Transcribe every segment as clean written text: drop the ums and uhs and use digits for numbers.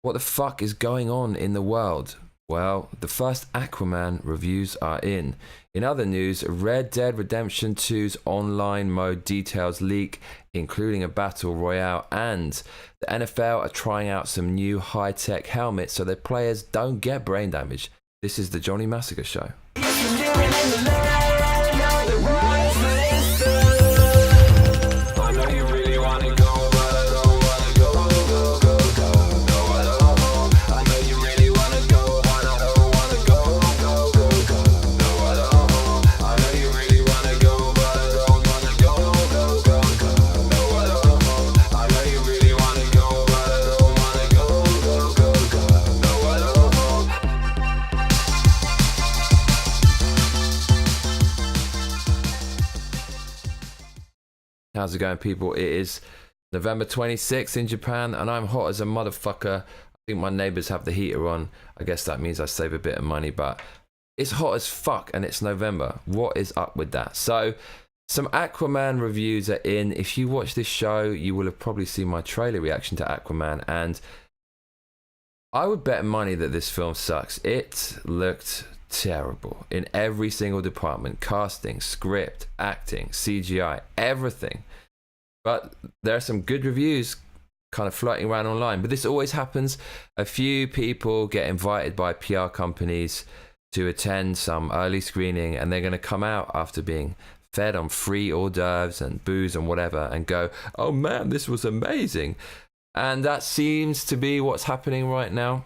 What the fuck is going on in the world? Well, the first Aquaman reviews are in. In other news, Red Dead Redemption 2's online mode details leak, including a battle royale, and the NFL are trying out some new high-tech helmets so their players don't get brain damage. This is the Johnny Massacre Show. How's it going, people? It is November 26th in Japan, and I'm hot as a motherfucker. I think my neighbors have the heater on. I guess that means I save a bit of money, but it's hot as fuck, and it's November. What is up with that? So, some Aquaman reviews are in. If you watch this show, you will have probably seen my trailer reaction to Aquaman, and I would bet money that this film sucks. It looked terrible in every single department: casting, script, acting, CGI, everything. But there are some good reviews kind of floating around online, but this always happens. A few people get invited by PR companies to attend some early screening, and they're going to come out after being fed on free hors d'oeuvres and booze and whatever and go, oh man, this was amazing. And that seems to be what's happening right now.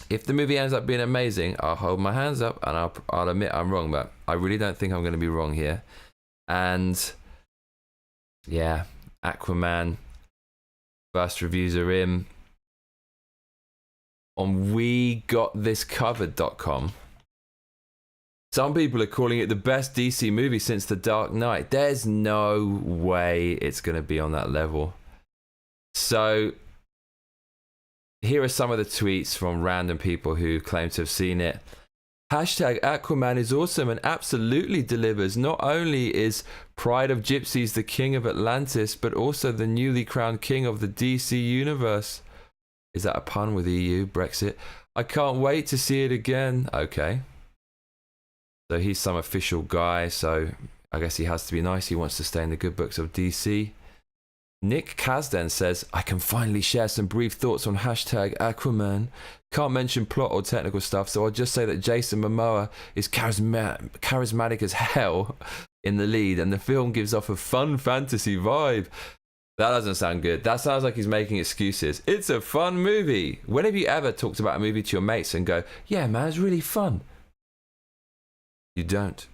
If the movie ends up being amazing, I'll hold my hands up and I'll admit I'm wrong, but I really don't think I'm going to be wrong here. And yeah, Aquaman, first reviews are in. On WeGotThisCovered.com, some people are calling it the best DC movie since The Dark Knight. There's no way it's going to be on that level. So here are some of the tweets from random people who claim to have seen it. Hashtag Aquaman is awesome and absolutely delivers. Not only is Pride of Gypsies the king of Atlantis, but also the newly crowned king of the DC universe. Is that a pun with EU, Brexit? I can't wait to see it again. Okay. So he's some official guy, so I guess he has to be nice. He wants to stay in the good books of DC. Nick Kazdan says, I can finally share some brief thoughts on hashtag Aquaman. Can't mention plot or technical stuff, so I'll just say that Jason Momoa is charismatic as hell in the lead, and the film gives off a fun fantasy vibe. That doesn't sound good. That sounds like he's making excuses. It's a fun movie. When have you ever talked about a movie to your mates and go, yeah, man, it's really fun? You don't.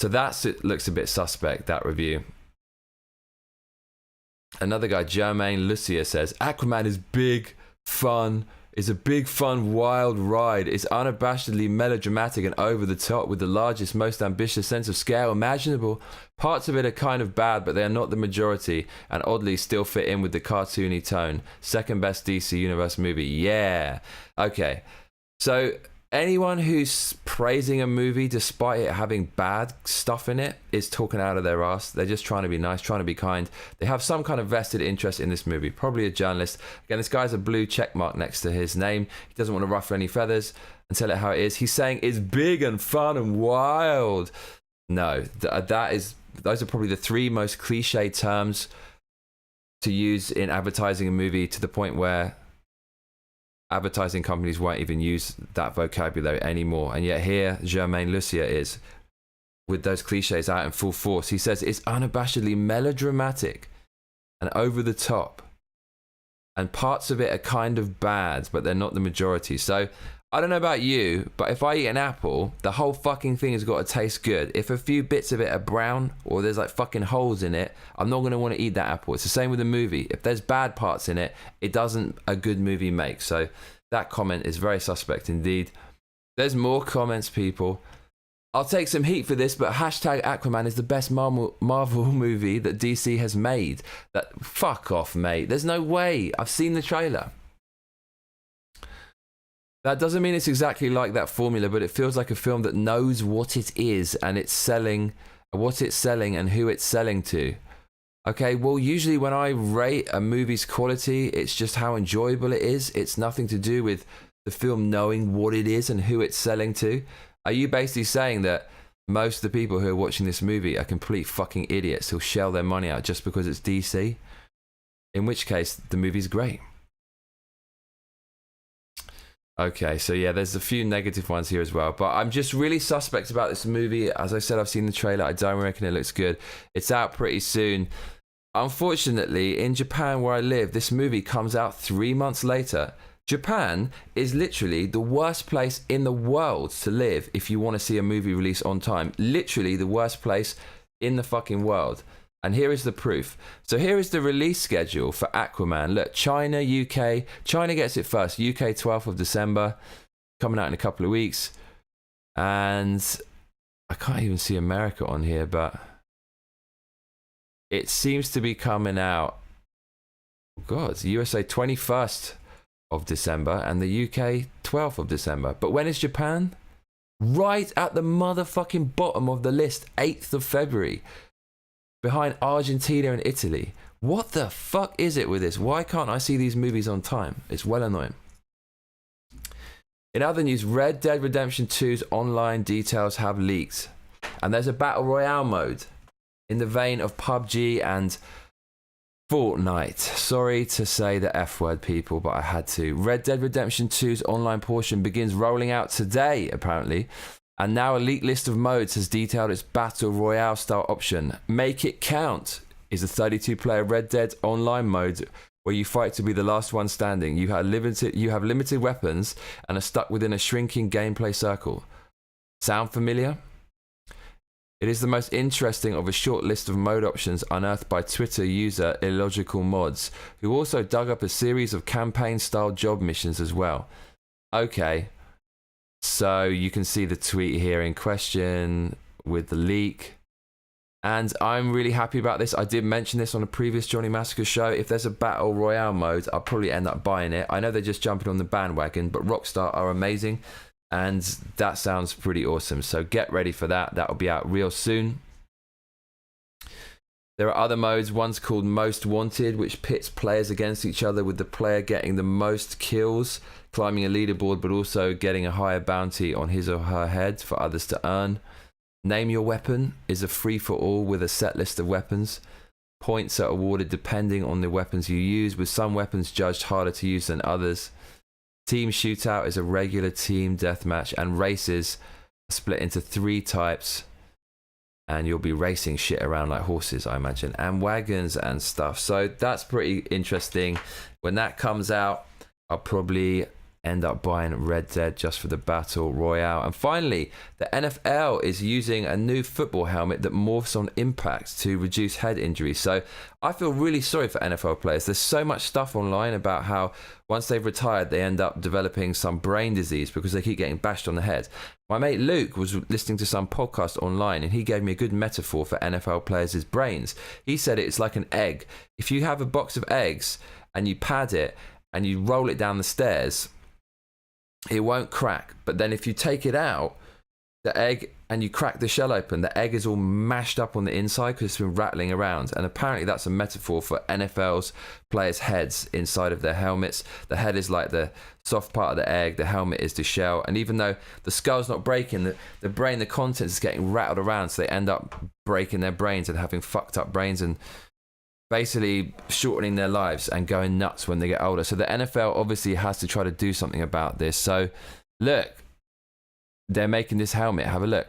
So that looks a bit suspect, that review. Another guy, Jermaine Lucia, says, Aquaman is big, fun, is a big, fun, wild ride. It's unabashedly melodramatic and over the top with the largest, most ambitious sense of scale imaginable. Parts of it are kind of bad, but they are not the majority, and oddly still fit in with the cartoony tone. Second best DC Universe movie. Yeah. Okay. So anyone who's praising a movie despite it having bad stuff in it is talking out of their ass. They're just trying to be nice, trying to be kind. They have some kind of vested interest in this movie, probably a journalist. Again, this guy's a blue check mark next to his name. He doesn't want to ruffle any feathers and tell it how it is. He's saying it's big and fun and wild. No, those are probably the three most cliche terms to use in advertising a movie, to the point where advertising companies won't even use that vocabulary anymore. And yet here, Jermaine Lucia is, with those cliches out in full force. He says it's unabashedly melodramatic and over the top. And parts of it are kind of bad, but they're not the majority. So I don't know about you, but if I eat an apple, the whole fucking thing has got to taste good. If a few bits of it are brown or there's like fucking holes in it, I'm not going to want to eat that apple. It's the same with a movie. If there's bad parts in it, it doesn't a good movie make. So that comment is very suspect indeed. There's more comments, people. I'll take some heat for this, but hashtag Aquaman is the best Marvel movie that DC has made. Fuck off, mate. There's no way. I've seen the trailer. That doesn't mean it's exactly like that formula, but it feels like a film that knows what it is and it's selling, what it's selling and who it's selling to. Okay, well, usually when I rate a movie's quality, it's just how enjoyable it is. It's nothing to do with the film knowing what it is and who it's selling to. Are you basically saying that most of the people who are watching this movie are complete fucking idiots who'll shell their money out just because it's DC? In which case, the movie's great. Okay, so yeah, there's a few negative ones here as well, but I'm just really suspect about this movie. As I said, I've seen the trailer. I don't reckon it looks good. It's out pretty soon. Unfortunately, in Japan where I live, this movie comes out 3 months later. Japan is literally the worst place in the world to live if you want to see a movie release on time. Literally the worst place in the fucking world. And here is the proof. So here is the release schedule for Aquaman. Look, China, UK. China gets it first. UK 12th of December. Coming out in a couple of weeks. And I can't even see America on here, but it seems to be coming out. God, USA 21st of December and the UK 12th of December. But when is Japan? Right at the motherfucking bottom of the list, 8th of February. Behind Argentina and Italy. What the fuck is it with this? Why can't I see these movies on time? It's well annoying. In other news, Red Dead Redemption 2's online details have leaked. And there's a Battle Royale mode in the vein of PUBG and Fortnite. Sorry to say the F word, people, but I had to. Red Dead Redemption 2's online portion begins rolling out today, apparently. And now a leaked list of modes has detailed its Battle Royale style option. Make It Count is a 32-player Red Dead online mode where you fight to be the last one standing. You have limited weapons and are stuck within a shrinking gameplay circle. Sound familiar? It is the most interesting of a short list of mode options unearthed by Twitter user Illogical Mods, who also dug up a series of campaign-style job missions as well. Okay. So you can see the tweet here in question with the leak. And I'm really happy about this. I did mention this on a previous Johnny Massacre show. If there's a Battle Royale mode, I'll probably end up buying it. I know they're just jumping on the bandwagon, but Rockstar are amazing. And that sounds pretty awesome. So get ready for that. That will be out real soon. There are other modes. One's called Most Wanted, which pits players against each other with the player getting the most kills, climbing a leaderboard, but also getting a higher bounty on his or her head for others to earn. Name Your Weapon is a free-for-all with a set list of weapons. Points are awarded depending on the weapons you use, with some weapons judged harder to use than others. Team Shootout is a regular team deathmatch, and races are split into 3 types. And you'll be racing shit around like horses, I imagine, and wagons and stuff. So that's pretty interesting. When that comes out, I'll probably end up buying Red Dead just for the Battle Royale. And finally, the NFL is using a new football helmet that morphs on impact to reduce head injuries. So I feel really sorry for NFL players. There's so much stuff online about how once they've retired, they end up developing some brain disease because they keep getting bashed on the head. My mate Luke was listening to some podcast online and he gave me a good metaphor for NFL players' brains. He said it's like an egg. If you have a box of eggs and you pad it and you roll it down the stairs, it won't crack. But then if you take it out, the egg, and you crack the shell open, the egg is all mashed up on the inside because it's been rattling around. And apparently that's a metaphor for NFL's players' heads inside of their helmets. The head is like the soft part of the egg, the helmet is the shell. And even though the skull's not breaking, the brain, the contents is getting rattled around, so they end up breaking their brains and having fucked up brains and basically shortening their lives and going nuts when they get older. So the NFL obviously has to try to do something about this. So look, they're making this helmet. Have a look.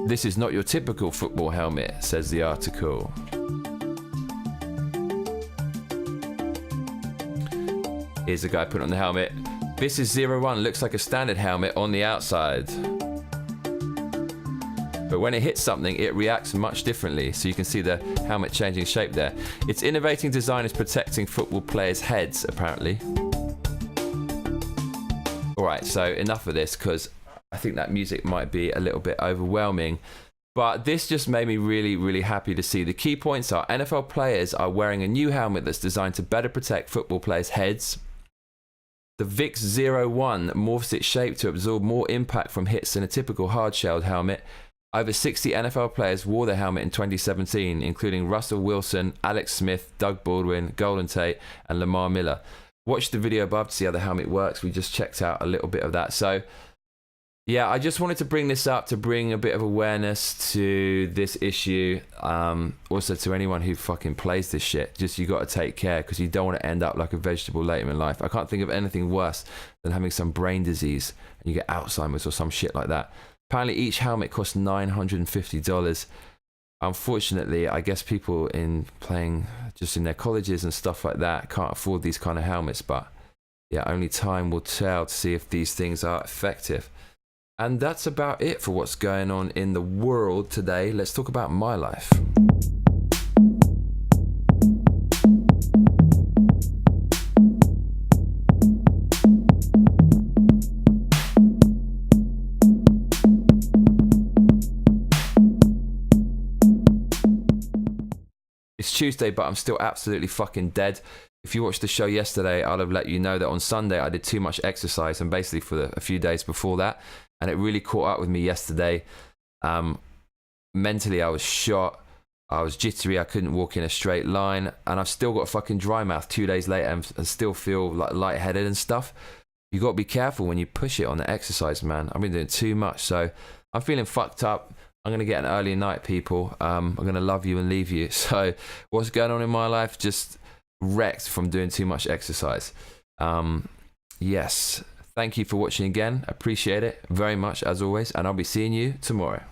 This is not your typical football helmet, says the article. Here's a guy putting on the helmet. This is 01, looks like a standard helmet on the outside. But when it hits something, it reacts much differently. So you can see the helmet changing shape there. Its innovating design is protecting football players' heads, apparently. All right, so enough of this because I think that music might be a little bit overwhelming. But this just made me really, really happy to see. The key points are NFL players are wearing a new helmet that's designed to better protect football players' heads. The VIX 01 morphs its shape to absorb more impact from hits than a typical hard-shelled helmet. Over 60 NFL players wore the helmet in 2017, including Russell Wilson, Alex Smith, Doug Baldwin, Golden Tate, and Lamar Miller. Watch the video above to see how the helmet works. We just checked out a little bit of that. So, yeah, I just wanted to bring this up to bring a bit of awareness to this issue. Also to anyone who fucking plays this shit. Just, you got to take care because you don't want to end up like a vegetable later in life. I can't think of anything worse than having some brain disease and you get Alzheimer's or some shit like that. Apparently each helmet costs $950. Unfortunately, I guess people in playing just in their colleges and stuff like that can't afford these kind of helmets, but yeah, only time will tell to see if these things are effective. And that's about it for what's going on in the world today. Let's talk about my life. It's Tuesday, but I'm still absolutely fucking dead. If you watched the show yesterday, I'll have let you know that on Sunday I did too much exercise, and basically for a few days before that, and it really caught up with me yesterday. Mentally, I was shot. I was jittery. I couldn't walk in a straight line, and I've still got a fucking dry mouth 2 days later, and still feel like lightheaded and stuff. You got to be careful when you push it on the exercise, man. I've been doing too much, so I'm feeling fucked up. I'm going to get an early night, people. I'm going to love you and leave you. So what's going on in my life? Just wrecked from doing too much exercise. Yes. Thank you for watching again. Appreciate it very much as always. And I'll be seeing you tomorrow.